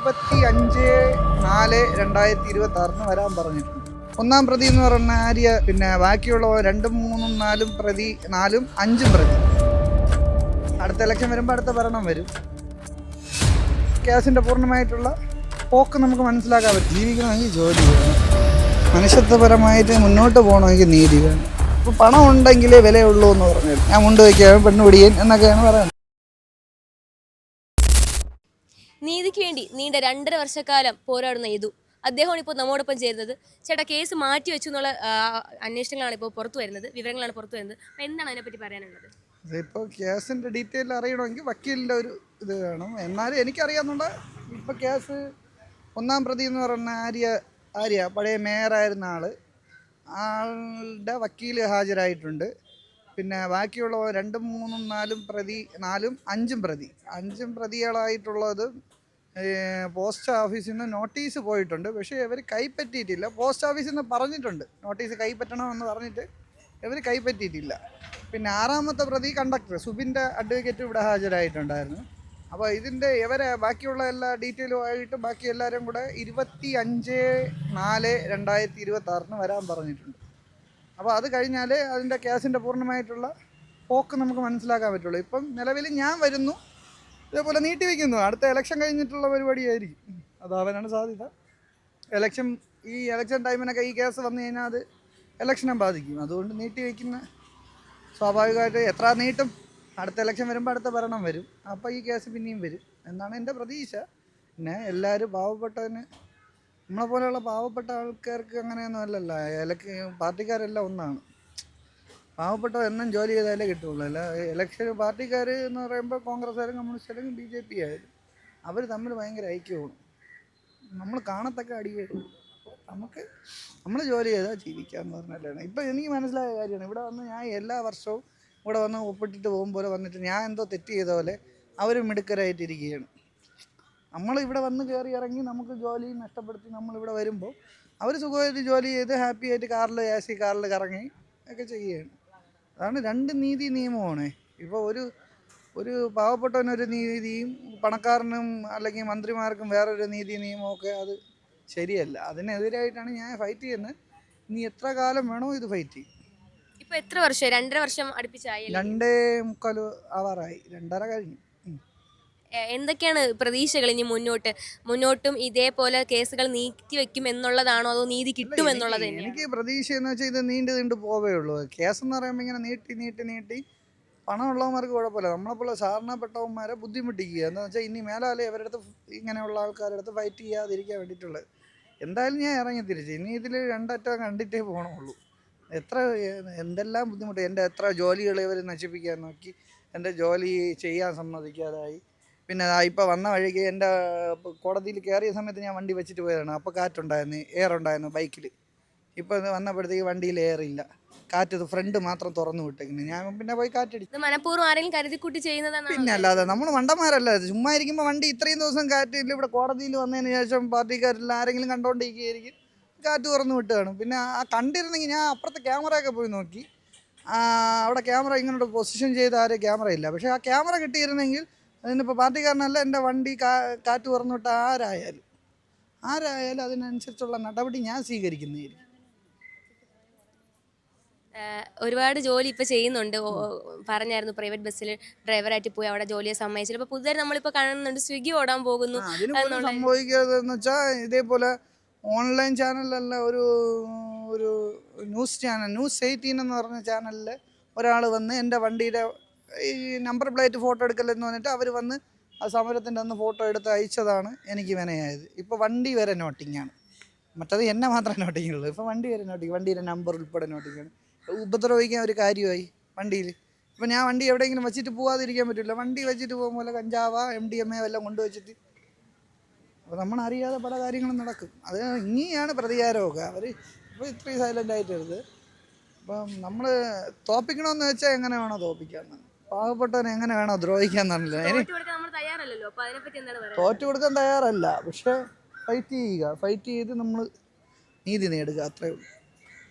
25/4/2026 വരാൻ പറഞ്ഞിട്ടുണ്ട്. ഒന്നാം പ്രതി എന്ന് പറഞ്ഞ ആര്യ, പിന്നെ ബാക്കിയുള്ള 2, 3, 4 പ്രതി, 4, 5 പ്രതി. അടുത്ത ഇലക്ഷൻ വരുമ്പോൾ അടുത്ത ഭരണം വരും. കേസിൻ്റെ പൂർണ്ണമായിട്ടുള്ള പോക്ക് നമുക്ക് മനസ്സിലാക്കാൻ പറ്റും. ജീവിക്കണമെങ്കിൽ ജോലി വേണം, മനുഷ്യത്വപരമായിട്ട് മുന്നോട്ട് പോകണമെങ്കിൽ നീതി വേണം. ഇപ്പോൾ പണം ഉണ്ടെങ്കിലേ വിലയുള്ളൂ എന്ന് പറഞ്ഞത് ഞാൻ മുണ്ട് വയ്ക്കാൻ പെണ്ണുപിടിയൻ എന്നൊക്കെയാണ് പറയുന്നത്. നീതിക്ക് വേണ്ടി നീണ്ട 2.5 വർഷക്കാലം പോരാടുന്ന യദു അദ്ദേഹമാണ് ഇപ്പോൾ നമ്മോടൊപ്പം ചേരുന്നത്. ചേട്ടാ, കേസ് മാറ്റി വെച്ചു എന്നുള്ള അന്വേഷണങ്ങളാണ് ഇപ്പോൾ പുറത്തു വരുന്നത്, വിവരങ്ങളാണ് പുറത്തു വരുന്നത്. അപ്പോൾ എന്താണ് അതിനെപ്പറ്റി പറയാനുള്ളത്? ഇപ്പോൾ കേസിൻ്റെ ഡീറ്റെയിൽ അറിയണമെങ്കിൽ വക്കീലിൻ്റെ ഒരു ഇത് വേണം. എന്നാലും എനിക്കറിയാവുന്ന ഇപ്പോൾ കേസ് ഒന്നാം പ്രതി എന്ന് പറഞ്ഞ ആര്യ പഴയ മേയറായിരുന്ന ആളുടെ വക്കീൽ ഹാജരായിട്ടുണ്ട്. പിന്നെ ബാക്കിയുള്ള 2, 3, 4 പ്രതി, 4, 5 പ്രതി. 5 പ്രതികളായിട്ടുള്ളത് പോസ്റ്റ് ഓഫീസിൽ നിന്ന് നോട്ടീസ് പോയിട്ടുണ്ട്. പക്ഷേ ഇവർ കൈപ്പറ്റിയിട്ടില്ല. പോസ്റ്റ് ഓഫീസിൽ നിന്ന് പറഞ്ഞിട്ടുണ്ട് നോട്ടീസ് കൈപ്പറ്റണമെന്ന് പറഞ്ഞിട്ട്, ഇവർ കൈപ്പറ്റിയിട്ടില്ല. പിന്നെ 6ാമത്തെ പ്രതി കണ്ടക്ടർ സുബിൻ്റെ അഡ്വക്കേറ്റ് ഇവിടെ ഹാജരായിട്ടുണ്ടായിരുന്നു. അപ്പോൾ ഇതിൻ്റെ ഇവരെ ബാക്കിയുള്ള എല്ലാ ഡീറ്റെയിലുമായിട്ട് ബാക്കി എല്ലാവരും കൂടെ 25/4/2026 വരാൻ പറഞ്ഞിട്ടുണ്ട്. അപ്പോൾ അത് കഴിഞ്ഞാൽ അതിൻ്റെ കേസിൻ്റെ പൂർണ്ണമായിട്ടുള്ള പോക്ക് നമുക്ക് മനസ്സിലാക്കാൻ പറ്റുള്ളൂ. ഇപ്പം നിലവിൽ ഞാൻ വരുന്നു, ഇതേപോലെ നീട്ടി വയ്ക്കുന്നു. അടുത്ത ഇലക്ഷൻ കഴിഞ്ഞിട്ടുള്ള പരിപാടിയായിരിക്കും. അതാവാനാണ് സാധ്യത. ഈ ഇലക്ഷൻ ടൈമിനൊക്കെ ഈ കേസ് വന്നു കഴിഞ്ഞാൽ അത് ഇലക്ഷനെ ബാധിക്കും. അതുകൊണ്ട് നീട്ടി വയ്ക്കുന്ന സ്വാഭാവികമായിട്ട് എത്ര നീട്ടും, അടുത്ത ഇലക്ഷൻ വരുമ്പോൾ അടുത്ത ഭരണം വരും. അപ്പോൾ ഈ കേസ് പിന്നെയും വരും എന്നാണ് എൻ്റെ പ്രതീക്ഷ. പിന്നെ എല്ലാവരും നമ്മളെ പോലെയുള്ള പാവപ്പെട്ട ആൾക്കാർക്ക് അങ്ങനെയൊന്നും അല്ലല്ലോ. പാർട്ടിക്കാരെല്ലാം ഒന്നാണ്. പാവപ്പെട്ട എന്നും ജോലി ചെയ്താലേ കിട്ടുള്ളൂ. അല്ല ഇലക്ഷൻ പാർട്ടിക്കാർ എന്ന് പറയുമ്പോൾ കോൺഗ്രസ്സുകാരും കമ്മ്യൂണിസ്റ്റുകാരും BJP ആയാലും അവർ തമ്മിൽ ഭയങ്കര ഐക്യമാണ്. നമ്മൾ കാണത്തക്ക അടിയേക്കും. നമ്മൾ ജോലി ചെയ്താൽ ജീവിക്കാമെന്ന് പറഞ്ഞാലാണ് ഇപ്പം എനിക്ക് മനസ്സിലായ കാര്യമാണ്. ഇവിടെ വന്ന് ഞാൻ എല്ലാ വർഷവും ഇവിടെ വന്ന് ഒപ്പിട്ടിട്ട് പോകുമ്പോൾ വന്നിട്ട് ഞാൻ എന്തോ തെറ്റ് ചെയ്ത പോലെ അവർ മിടുക്കരായിട്ടിരിക്കുകയാണ്. നമ്മളിവിടെ വന്ന് കയറി ഇറങ്ങി നമുക്ക് ജോലി നഷ്ടപ്പെടുത്തി നമ്മളിവിടെ വരുമ്പോൾ അവർ സുഖമായിട്ട് ജോലി ചെയ്ത് ഹാപ്പി ആയിട്ട് കാറിൽ AC കാറിൽ കറങ്ങി ഒക്കെ ചെയ്യുകയാണ്. അതാണ് 2 നീതി നിയമമാണ്. ഇപ്പോൾ ഒരു പാവപ്പെട്ടവനൊരു നീതിയും പണക്കാരനും അല്ലെങ്കിൽ മന്ത്രിമാർക്കും വേറൊരു നീതി നിയമമൊക്കെ അത് ശരിയല്ല. അതിനെതിരായിട്ടാണ് ഞാൻ ഫൈറ്റ് ചെയ്യുന്നത്. ഇനി എത്ര കാലം വേണോ ഇത് ഫൈറ്റ് ചെയ്യും. ഇപ്പോൾ എത്ര വർഷം? 2.5 വർഷം അടുപ്പിച്ചായി. 2.25 ആവാറായി. 2.5 കഴിഞ്ഞു. എന്തൊക്കെയാണ് പ്രതീക്ഷകൾ ഇനി മുന്നോട്ടും ഇതേപോലെ കേസുകൾ നീക്കി വെക്കും എന്നുള്ളതാണോ, അതോ നീതി കിട്ടും എന്നുള്ളത്? എനിക്ക് പ്രതീക്ഷ എന്ന് വെച്ചാൽ ഇത് നീണ്ടു പോവേ ഉള്ളൂ. കേസെന്ന് പറയുമ്പോൾ ഇങ്ങനെ നീട്ടി പണമുള്ളവന്മാർക്ക് കുഴപ്പമില്ല. നമ്മളെപ്പോലെ സാധാരണപ്പെട്ടവന്മാരെ ബുദ്ധിമുട്ടിക്കുക. എന്താണെന്ന് വെച്ചാൽ ഇനി മേലാലെ ഇവരുടെ അടുത്ത് ഇങ്ങനെയുള്ള ആൾക്കാരുടെ അടുത്ത് ഫൈറ്റ് ചെയ്യാതിരിക്കാൻ വേണ്ടിയിട്ടുള്ളത്. എന്തായാലും ഞാൻ ഇറങ്ങി തിരിച്ച് ഇനി ഇതിൽ 2 അറ്റം കണ്ടിട്ടേ പോകണമുള്ളൂ. എന്തെല്ലാം ബുദ്ധിമുട്ട്. എൻ്റെ എത്ര ജോലികൾ ഇവർ നശിപ്പിക്കാൻ നോക്കി, എൻ്റെ ജോലി ചെയ്യാൻ സമ്മതിക്കാതായി. പിന്നെ ഇപ്പോൾ വന്ന വഴിക്ക് എൻ്റെ കോടതിയിൽ കയറിയ സമയത്ത് ഞാൻ വണ്ടി വെച്ചിട്ട് പോയതാണ്. അപ്പോൾ കാറ്റുണ്ടായിരുന്നു, എയർ ഉണ്ടായിരുന്നു ബൈക്കിൽ. ഇപ്പോൾ വന്നപ്പോഴത്തേക്ക് വണ്ടിയിൽ എയർ ഇല്ല, കാറ്റ് ഫ്രണ്ട് മാത്രം തുറന്നു വിട്ടേക്കുന്നു. ഞാൻ പിന്നെ പോയി കാറ്റടിച്ചു. മനഃപൂർവ്വം ആരെങ്കിലും കരുതിക്കൂട്ടി ചെയ്യുന്നതാണ്. പിന്നെ അല്ലാതെ നമ്മൾ മണ്ടന്മാരല്ല. ചുമ്മാ ഇരിക്കുമ്പോൾ വണ്ടി ഇത്രയും ദിവസം കാറ്റില്ല. ഇവിടെ കോടതിയിൽ വന്നതിന് ശേഷം പാർട്ടിക്കാരെല്ലാം ആരെങ്കിലും കണ്ടുകൊണ്ടിരിക്കുകയായിരിക്കും, കാറ്റ് തുറന്നു വിട്ടുകയാണ്. പിന്നെ കണ്ടിരുന്നെങ്കിൽ ഞാൻ അപ്പുറത്തെ ക്യാമറയൊക്കെ പോയി നോക്കി. അവിടെ ക്യാമറ ഇങ്ങോട്ട് പൊസിഷൻ ചെയ്ത് ആരും ക്യാമറ ഇല്ല. പക്ഷേ ആ ക്യാമറ കിട്ടിയിരുന്നെങ്കിൽ അതിനിപ്പോൾ പാർട്ടിക്കാരനല്ല, എൻ്റെ വണ്ടി കാറ്റ് തുറന്നു വിട്ട ആരായാലും അതിനനുസരിച്ചുള്ള നടപടി ഞാൻ സ്വീകരിക്കുന്നതായിരിക്കും. ഒരുപാട് ജോലി ഇപ്പോൾ ചെയ്യുന്നുണ്ട്. പറഞ്ഞായിരുന്നു പ്രൈവറ്റ് ബസ്സിൽ ഡ്രൈവറായിട്ട് പോയി അവിടെ ജോലിയെ സമ്മതിച്ചില്ല. അപ്പോൾ പുതുതായി നമ്മളിപ്പോൾ കാണുന്നുണ്ട് സ്വിഗ്ഗി ഓടാൻ പോകുന്നു. സംഭവിക്കുന്നതെന്ന് വെച്ചാൽ ഇതേപോലെ ഓൺലൈൻ ചാനലല്ല, ഒരു ന്യൂസ് 18 എന്ന് പറഞ്ഞ ചാനലിൽ ഒരാൾ വന്ന് എൻ്റെ വണ്ടിയുടെ ഈ നമ്പർ പ്ലേറ്റ് ഫോട്ടോ എടുക്കലെന്ന് പറഞ്ഞിട്ട് അവർ വന്ന് ആ സമരത്തിൻ്റെ അന്ന് ഫോട്ടോ എടുത്ത് അയച്ചതാണ് എനിക്ക് വിനയായത്. ഇപ്പോൾ വണ്ടി വരെ നോട്ടിങ്ങാണ്. മറ്റത് എന്നെ മാത്രമേ നോട്ടിങ്ങുള്ളൂ. ഇപ്പോൾ വണ്ടി വരെ നോട്ടിങ്, വണ്ടിയുടെ നമ്പർ ഉൾപ്പെടെ നോട്ടിങ്ങാണ്. ഉപദ്രവിക്കാൻ ഒരു കാര്യമായി വണ്ടിയിൽ. ഇപ്പോൾ ഞാൻ വണ്ടി എവിടെയെങ്കിലും വെച്ചിട്ട് പോകാതിരിക്കാൻ പറ്റില്ല. വണ്ടി വെച്ചിട്ട് പോകുമ്പോൾ കഞ്ചാവ MDMA എല്ലാം കൊണ്ടുവച്ചിട്ട് അപ്പോൾ നമ്മളറിയാതെ പല കാര്യങ്ങളും നടക്കും. അത് ഇനിയാണ് പ്രതികാരമൊക്കെ. അവർ ഇപ്പോൾ ഇത്രയും സൈലൻ്റ് ആയിട്ടെടുത്ത് അപ്പം നമ്മൾ തോപ്പിക്കണമെന്ന് വെച്ചാൽ എങ്ങനെ വേണോ തോപ്പിക്കാമെന്ന്, പാവപ്പെട്ടവനെ എങ്ങനെ വേണോ ദ്രോഹിക്കാമെന്നല്ല. തോറ്റു കൊടുക്കാൻ തയ്യാറല്ല, പക്ഷേ ഫൈറ്റ് ചെയ്ത് നമ്മൾ നീതി നേടുക, അത്രയേ ഉള്ളൂ.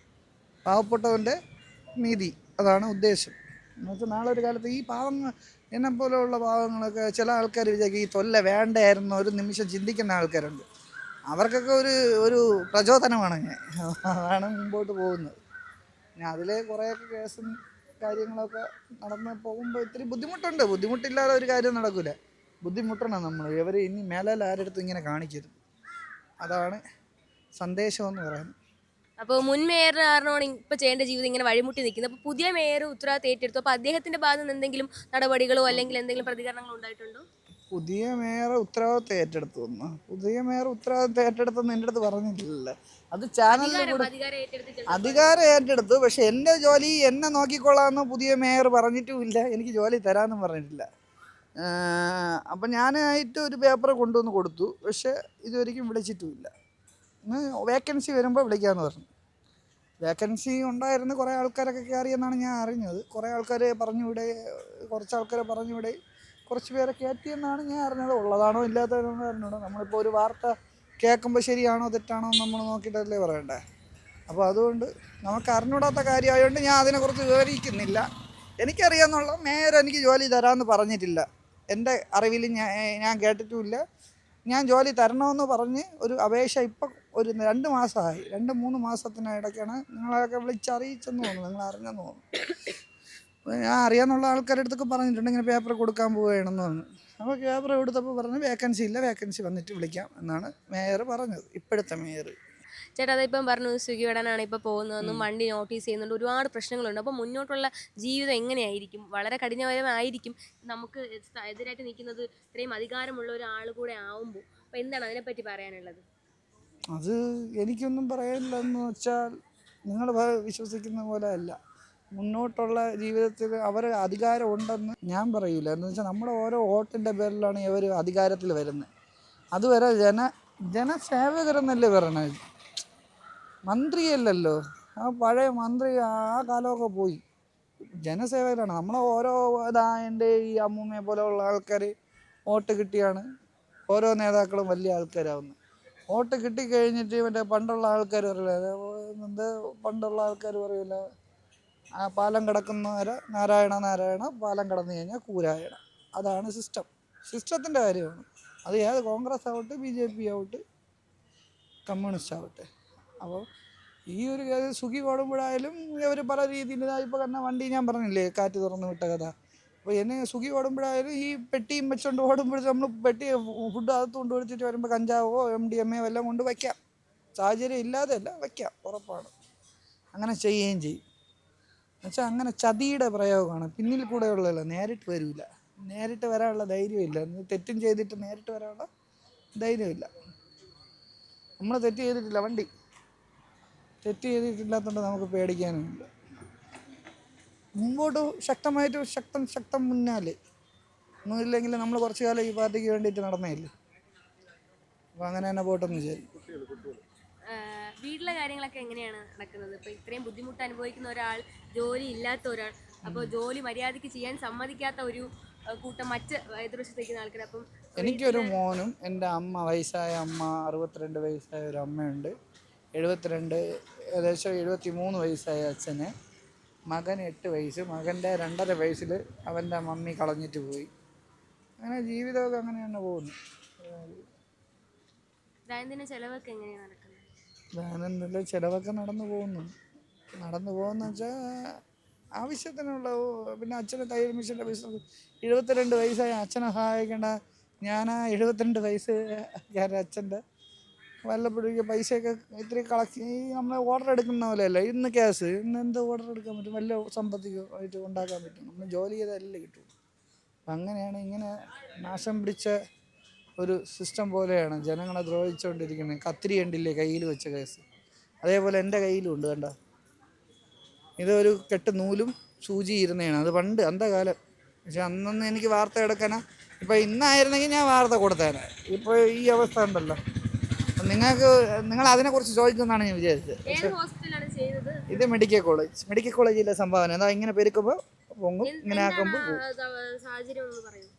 പാവപ്പെട്ടവൻ്റെ നീതി, അതാണ് ഉദ്ദേശം. എന്നുവെച്ചാൽ നാളെ ഒരു കാലത്ത് ഈ പാവങ്ങൾ എന്നെ പോലെയുള്ള പാവങ്ങളൊക്കെ ചില ആൾക്കാർ വിചാരിക്കും ഈ തൊല്ല വേണ്ടായിരുന്നു ഒരു നിമിഷം ചിന്തിക്കുന്ന ആൾക്കാരുണ്ട്. അവർക്കൊക്കെ ഒരു ഒരു പ്രചോദനമാണ് ഞാൻ. അതാണ് മുമ്പോട്ട് പോകുന്നത്. പിന്നെ അതിൽ കുറേയൊക്കെ കേസും കാര്യങ്ങളൊക്കെ നടന്ന് പോകുമ്പോൾ ഇത്തിരി ബുദ്ധിമുട്ടുണ്ട്. ബുദ്ധിമുട്ടില്ലാതെ ഒരു കാര്യം നടക്കില്ല. ബുദ്ധിമുട്ടണം നമ്മൾ. ഇവർ ഇനി മേലാൽ ആരെടുത്തും ഇങ്ങനെ കാണിക്കരുത്. അതാണ് സന്ദേശമെന്ന് പറയുന്നത്. അപ്പോൾ മുൻ മേയർ കാരണമാണ് ഇപ്പോൾ ചെയ്യേണ്ട ജീവിതം ഇങ്ങനെ വഴിമുട്ടി നിൽക്കുന്നത്. അപ്പോൾ പുതിയ മേയർ ഉത്തരവാദിത്തം ഏറ്റെടുത്തു. അപ്പോൾ അദ്ദേഹത്തിന്റെ ഭാഗത്ത് നിന്ന് എന്തെങ്കിലും നടപടികളോ അല്ലെങ്കിൽ എന്തെങ്കിലും പ്രതികരണങ്ങളോ ഉണ്ടായിട്ടുണ്ടോ? പുതിയ മേയർ ഉത്തരവാദിത്തം ഏറ്റെടുത്തു എന്ന് പുതിയ മേയർ ഉത്തരവാദിത്തം ഏറ്റെടുത്തെന്ന് എൻ്റെ അടുത്ത് പറഞ്ഞിട്ടില്ല. അത് ചാനലിൽ കൂടെ അധികാരം ഏറ്റെടുത്തിട്ടുണ്ട്. അധികാരം ഏറ്റെടുത്തു. പക്ഷെ എൻ്റെ ജോലി എന്നെ നോക്കിക്കൊള്ളാമെന്ന് പുതിയ മേയർ പറഞ്ഞിട്ടുമില്ല. എനിക്ക് ജോലി തരാമെന്നും പറഞ്ഞിട്ടില്ല. അപ്പം ഞാനായിട്ട് ഒരു പേപ്പർ കൊണ്ടുവന്ന് കൊടുത്തു. പക്ഷെ ഇതുവരെയ്ക്കും വിളിച്ചിട്ടുമില്ല. വേക്കൻസി വരുമ്പോൾ വിളിക്കാമെന്ന് പറഞ്ഞു. വേക്കൻസി ഉണ്ടായിരുന്നു. കുറേ ആൾക്കാരൊക്കെ കയറിയെന്നാണ് ഞാൻ അറിഞ്ഞത്. കുറേ ആൾക്കാർ പറഞ്ഞുവിടെ, കുറച്ച് ആൾക്കാർ പറഞ്ഞുവിടെ, കുറച്ച് പേരെ കയറ്റിയെന്നാണ് ഞാൻ അറിഞ്ഞത്. ഉള്ളതാണോ ഇല്ലാത്തതാണോ അറിഞ്ഞൂടോ. നമ്മളിപ്പോൾ ഒരു വാർത്ത കേൾക്കുമ്പോൾ ശരിയാണോ തെറ്റാണോ നമ്മൾ നോക്കിയിട്ടല്ലേ പറയണ്ടേ. അപ്പോൾ അതുകൊണ്ട് നമുക്ക് അറിഞ്ഞൂടാത്ത കാര്യമായതുകൊണ്ട് ഞാൻ അതിനെക്കുറിച്ച് വിവരിക്കുന്നില്ല. എനിക്കറിയാമെന്നുള്ള മേയർ എനിക്ക് ജോലി തരാമെന്ന് പറഞ്ഞിട്ടില്ല. എൻ്റെ അറിവിൽ ഞാൻ കേട്ടിട്ടുമില്ല. ഞാൻ ജോലി തരണമെന്ന് പറഞ്ഞ് ഒരു അപേക്ഷ ഇപ്പം ഒരു 2 മാസമായി. 2-3 മാസത്തിനിടയ്ക്കാണ് നിങ്ങളെയൊക്കെ വിളിച്ചറിയിച്ചെന്ന് തോന്നുന്നു. നിങ്ങൾ അറിഞ്ഞെന്ന് തോന്നുന്നു. ഞാൻ അറിയാമെന്നുള്ള ആൾക്കാരുടെ അടുത്തൊക്കെ പറഞ്ഞിട്ടുണ്ട് ഇങ്ങനെ പേപ്പർ കൊടുക്കാൻ പോവുകയാണെന്ന് പറഞ്ഞു. അപ്പോൾ പേപ്പർ കൊടുത്തപ്പോൾ പറഞ്ഞു വേക്കൻസി ഇല്ല, വേക്കൻസി വന്നിട്ട് വിളിക്കാം എന്നാണ് മേയർ പറഞ്ഞത്, ഇപ്പോഴത്തെ മേയർ. ചേട്ടാ അതിപ്പം പറഞ്ഞു സ്വിഗ്ഗി വിടാനാണ് ഇപ്പോൾ പോകുന്നതെന്നും വണ്ടി നോട്ടീസ് ചെയ്യുന്നുണ്ട്, ഒരുപാട് പ്രശ്നങ്ങളുണ്ട്. അപ്പോൾ മുന്നോട്ടുള്ള ജീവിതം എങ്ങനെയായിരിക്കും? വളരെ കഠിനപരമായിരിക്കും. നമുക്ക് എതിരായിട്ട് നിൽക്കുന്നത് ഇത്രയും അധികാരമുള്ള ഒരാൾ കൂടെ ആവുമ്പോൾ. അപ്പോൾ എന്താണ് അതിനെപ്പറ്റി പറയാനുള്ളത്? അത് എനിക്കൊന്നും പറയാനില്ലെന്ന് വെച്ചാൽ നിങ്ങൾ വിശ്വസിക്കുന്ന പോലെ അല്ല. മുന്നോട്ടുള്ള ജീവിതത്തിൽ അവർ അധികാരം ഉണ്ടെന്ന് ഞാൻ പറയൂല. എന്ന് വെച്ചാൽ നമ്മുടെ ഓരോ വോട്ടിൻ്റെ പേരിലാണ് ഇവർ അധികാരത്തിൽ വരുന്നത്. അതുവരെ ജനസേവകരെന്നല്ലേ പറയണത്, മന്ത്രിയല്ലല്ലോ. ആ പഴയ മന്ത്രി ആ കാലമൊക്കെ പോയി. ജനസേവകരാണ് നമ്മളെ ഓരോ എൻ്റെ ഈ അമ്മൂമ്മയെ പോലെയുള്ള ആൾക്കാർ വോട്ട് കിട്ടിയാണ് ഓരോ നേതാക്കളും വലിയ ആൾക്കാരാവുന്നത്. വോട്ട് കിട്ടിക്കഴിഞ്ഞിട്ട് മറ്റേ പണ്ടുള്ള ആൾക്കാർ പറയില്ല, എന്ത് പണ്ടുള്ള ആൾക്കാർ പറയില്ല, ആ പാലം കിടക്കുന്നവരെ നാരായണ നാരായണ, പാലം കടന്നു കഴിഞ്ഞാൽ കൂരായണ. അതാണ് സിസ്റ്റത്തിൻ്റെ കാര്യമാണ്. അത് ഏത് കോൺഗ്രസ് ആവട്ടെ, BJP ആവട്ടെ, കമ്മ്യൂണിസ്റ്റ് ആവട്ടെ. അപ്പോൾ ഈ ഒരു സുഖി ഓടുമ്പോഴായാലും ഇവർ പല രീതിയിൽ ഇപ്പോൾ തന്നെ വണ്ടി ഞാൻ പറഞ്ഞില്ലേ കാറ്റ് തുറന്ന് വിട്ട കഥ. അപ്പോൾ എന്നെ സുഖി ഓടുമ്പോഴായാലും ഈ പെട്ടിയും വെച്ചുകൊണ്ട് ഓടുമ്പോൾ നമ്മൾ പെട്ടി ഫുഡ് അകത്ത് കൊണ്ട് വെച്ചിട്ട് വരുമ്പോൾ കഞ്ചാവോ MDMA എല്ലാം കൊണ്ട് വയ്ക്കാം. സാഹചര്യം ഇല്ലാതെയല്ല, വയ്ക്കാം, ഉറപ്പാണ്. അങ്ങനെ ചെയ്യുകയും ചെയ്യും. എന്നുവെച്ചാൽ അങ്ങനെ ചതിയുടെ പ്രയോഗമാണ്. പിന്നിൽ കൂടെ ഉള്ളതല്ല, നേരിട്ട് വരില്ല. നേരിട്ട് വരാനുള്ള ധൈര്യമില്ല. തെറ്റും ചെയ്തിട്ട് നേരിട്ട് വരാനുള്ള ധൈര്യമില്ല. നമ്മൾ തെറ്റ് ചെയ്തിട്ടില്ല, വണ്ടി തെറ്റ് ചെയ്തിട്ടില്ലാത്തതുകൊണ്ട് നമുക്ക് പേടിക്കാനുമില്ല. മുമ്പോട്ട് ശക്തമായിട്ട് ശക്തം മുന്നാല് ഒന്നുമില്ലെങ്കിൽ നമ്മൾ കുറച്ച് കാലം ഈ പാർട്ടിക്ക് വേണ്ടിയിട്ട് നടന്നേയില്ലേ. അപ്പോൾ അങ്ങനെ തന്നെ പോട്ടെന്ന് വിചാരിക്കും. വീട്ടിലെ കാര്യങ്ങളൊക്കെ എങ്ങനെയാണ് നടക്കുന്നത്? ഇപ്പോൾ ഇത്രയും ബുദ്ധിമുട്ട് അനുഭവിക്കുന്ന ഒരാൾ, ജോലി ഇല്ലാത്ത ഒരാൾ, അപ്പോൾ ജോലി മര്യാദയ്ക്ക് ചെയ്യാൻ സമ്മതിക്കാത്ത ഒരു കൂട്ടം മറ്റ് എതിർവശത്ത് നിൽക്കുന്ന ആൾക്കാർ. അപ്പം എനിക്കൊരു മോനും എൻ്റെ അമ്മ, വയസ്സായ അമ്മ, 62 വയസ്സായ ഒരു അമ്മയുണ്ട്, 72 ഏകദേശം 73 വയസ്സായ അച്ഛന്, മകൻ 8 വയസ്സ്, മകൻ്റെ 2.5 വയസ്സിൽ അവൻ്റെ മമ്മി കളഞ്ഞിട്ട് പോയി. അങ്ങനെ ജീവിതമൊക്കെ അങ്ങനെ തന്നെ പോകുന്നു. ദൈനംദിന ചിലവൊക്കെ എങ്ങനെയാണ് നടക്കുന്നത്? ദൈനംദിന ചിലവൊക്കെ നടന്നു പോകുന്ന വെച്ചാൽ ആവശ്യത്തിനുള്ള. പിന്നെ അച്ഛന് തയ്യൽ മെഷീൻ്റെ ബിസിനസ്, 72 വയസ്സായ അച്ഛനെ സഹായിക്കേണ്ട ഞാൻ ആ 72 വയസ്സ് അച്ഛൻ്റെ വല്ലപ്പോഴേക്ക് പൈസയൊക്കെ ഇത്തിരി കളക്ട് ഈ നമ്മൾ ഓർഡർ എടുക്കുന്ന പോലെയല്ല. ഇന്ന് ക്യാഷ്, ഇന്ന് എന്ത് ഓർഡർ എടുക്കാൻ പറ്റും, വല്ല സാമ്പത്തികമായിട്ട് ഉണ്ടാക്കാൻ പറ്റും. നമ്മൾ ജോലി ചെയ്താലല്ലേ കിട്ടും. അപ്പം അങ്ങനെയാണ് ഇങ്ങനെ നാശം പിടിച്ച ഒരു സിസ്റ്റം പോലെയാണ് ജനങ്ങളെ ദ്രോഹിച്ചുകൊണ്ടിരിക്കുന്നത്. കത്തിരി കണ്ടില്ലേ കയ്യിൽ വെച്ച കേസ്, അതേപോലെ എൻ്റെ കയ്യിലും ഉണ്ട്. കണ്ട, ഇതൊരു കെട്ട് നൂലും സൂചി ഇരുന്നതാണ്. അത് പണ്ട് അന്ധകാലം. പക്ഷെ അന്നൊന്നും എനിക്ക് വാർത്ത എടുക്കാനാ. ഇപ്പോൾ ഇന്നായിരുന്നെങ്കിൽ ഞാൻ വാർത്ത കൊടുത്തേനെ. ഇപ്പോൾ ഈ അവസ്ഥ ഉണ്ടല്ലോ. നിങ്ങൾ അതിനെക്കുറിച്ച് ചോദിക്കുമെന്നാണ് ഞാൻ വിചാരിച്ചത്. പക്ഷേ ഇത് മെഡിക്കൽ കോളേജിലെ സംഭാവന. അതാ ഇങ്ങനെ പെരുക്കുമ്പോൾ പൊങ്ങും, ഇങ്ങനെ ആക്കുമ്പോൾ പോകും.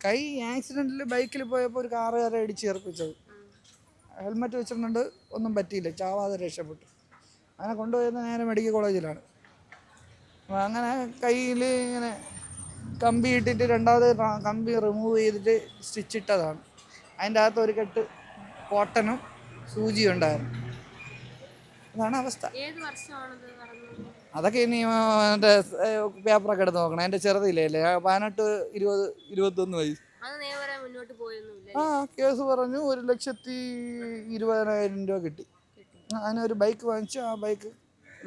കൈ ആക്സിഡൻറ്റിൽ ബൈക്കിൽ പോയപ്പോൾ ഒരു കാറുകാരെ ഇടിച്ച് ചേർപ്പിച്ചത്. ഹെൽമെറ്റ് വെച്ചിട്ടുണ്ട്, ഒന്നും പറ്റിയില്ല, ചാവാതെ രക്ഷപ്പെട്ടു. അങ്ങനെ കൊണ്ടുപോയത് നേരെ മെഡിക്കൽ കോളേജിലാണ്. അപ്പോൾ അങ്ങനെ കയ്യിൽ ഇങ്ങനെ കമ്പി ഇട്ടിട്ട് രണ്ടാമത് കമ്പി റിമൂവ് ചെയ്തിട്ട് സ്റ്റിച്ച് ഇട്ടതാണ്. അതിൻ്റെ അകത്ത് ഒരു കെട്ട് കോട്ടനും സൂചിയും ഉണ്ടായിരുന്നു. അതാണ് അവസ്ഥ. ഏത് വർഷമാണത് നടന്നത്? അതൊക്കെ ഇനി എൻ്റെ പേപ്പറൊക്കെ എടുത്ത് നോക്കണം. എൻ്റെ ചെറുതില്ലേ 18, 20, 21 വയസ്സ്. അത് നിയമപരമായി മുന്നോട്ട് പോയൊന്നുമില്ല. കേസ് പറഞ്ഞു 1,20,000 രൂപ കിട്ടി. അതിനൊരു ബൈക്ക് വാങ്ങിച്ച് ആ ബൈക്ക്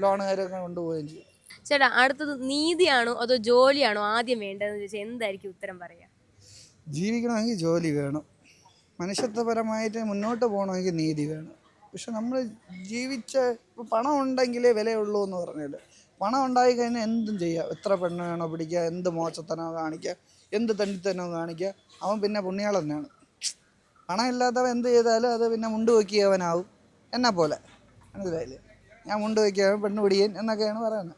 ലോണുകാരൊക്കെ കൊണ്ടുപോവുകയും ചെയ്യും. ചേട്ടാ, അടുത്തത് നീതിയാണോ അതോ ജോലിയാണോ ആദ്യം വേണ്ടതെന്ന് ചോദിച്ചാൽ എന്തായിരിക്കും ഉത്തരം പറയാ? ജീവിക്കണമെങ്കിൽ ജോലി വേണം. മനുഷ്യത്വപരമായിട്ട് മുന്നോട്ട് പോകണമെങ്കിൽ നീതി വേണം. പക്ഷെ നമ്മൾ ഇപ്പോൾ പണം ഉണ്ടെങ്കിലേ വിലയുള്ളൂ എന്ന് പറഞ്ഞാൽ, പണം ഉണ്ടായി കഴിഞ്ഞാൽ എന്തും ചെയ്യാം. എത്ര പെണ്ണ് വേണോ പിടിക്കുക, എന്ത് മോശത്തനോ കാണിക്കുക, എന്ത് തണ്ടിത്തനോ കാണിക്കുക. അവൻ പിന്നെ പുണ്യാളൻ തന്നെയാണ്. പണം ഇല്ലാത്തവൻ എന്ത് ചെയ്താലും അത് പിന്നെ മുണ്ട് വയ്ക്കിയവനാവും. എന്നെ പോലെ മനസ്സിലായില്ലേ? ഞാൻ മുണ്ട് വയ്ക്കുക പെണ്ണ് പിടിയൻ എന്നൊക്കെയാണ് പറയുന്നത്.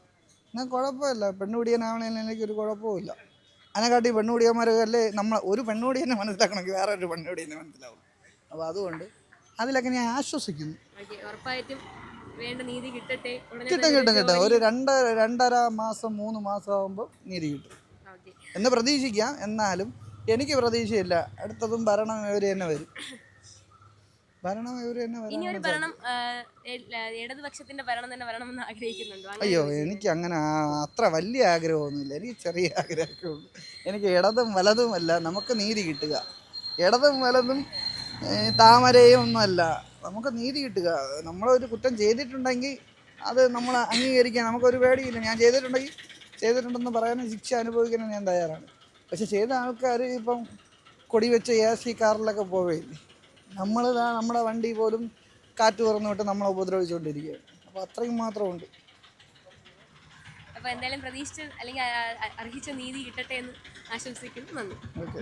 എന്നാൽ കുഴപ്പമില്ല, പെണ്ണ് പിടിയനാവണേൽ എനിക്കൊരു കുഴപ്പമില്ല. അതിനെക്കാട്ടി പെണ്ണുപിടിയന്മാരല്ലേ ഒരു പെണ്ണുപിടിയനെ മനസ്സിലാക്കണമെങ്കിൽ വേറെ ഒരു പെണ്ണുപിടിയനെ മനസ്സിലാവും. അപ്പോൾ അതുകൊണ്ട് അതിലൊക്കെ ഞാൻ ആശ്വസിക്കുന്നു. ഉറപ്പായിട്ടും വേണ്ട നീതി കിട്ടട്ടെ. കിട്ടും. ഒരു 2.5 മാസം 3 മാസം ആകുമ്പോൾ നീതി കിട്ടും എന്ന് പ്രതീക്ഷിക്കാം. എന്നാലും എനിക്ക് പ്രതീക്ഷയില്ല. അടുത്തതും ഭരണം ഇവർ തന്നെ വരും. ഇനിയൊരു ഭരണം ഇടതുപക്ഷത്തിന്റെ ഭരണം തന്നെ വരണമെന്ന് ആഗ്രഹിക്കുന്നുണ്ടോ? അയ്യോ, എനിക്ക് അങ്ങനെ അത്ര വലിയ ആഗ്രഹമൊന്നുമില്ല. എനിക്ക് ചെറിയ ആഗ്രഹമൊക്കെ ഉള്ളൂ. എനിക്ക് ഇടതും വലതും അല്ല, നമുക്ക് നീതി കിട്ടുക. ഇടതും വലതും താമരയും ഒന്നുമല്ല, നമുക്ക് നീതി കിട്ടുക. നമ്മളൊരു കുറ്റം ചെയ്തിട്ടുണ്ടെങ്കിൽ അത് നമ്മൾ അംഗീകരിക്കാൻ നമുക്കൊരു പേടിയില്ല. ഞാൻ ചെയ്തിട്ടുണ്ടെന്ന് പറയാനും ശിക്ഷ അനുഭവിക്കാനും ഞാൻ തയ്യാറാണ്. പക്ഷെ ചെയ്ത ആൾക്കാർ ഇപ്പം കൊടി വെച്ച് AC കാറിലൊക്കെ പോവുകയില്ലേ. നമ്മുടെ വണ്ടി പോലും കാറ്റ് തുറന്നു വിട്ട് നമ്മളെ ഉപദ്രവിച്ചുകൊണ്ടിരിക്കുകയാണ്. അപ്പോൾ അത്രയും മാത്രമുണ്ട്. അപ്പോൾ എന്തായാലും പ്രതീക്ഷിച്ച അല്ലെങ്കിൽ അർഹിച്ച നീതി കിട്ടട്ടെ എന്ന് ആശംസിക്കുന്നു. നന്ദി. ഓക്കെ.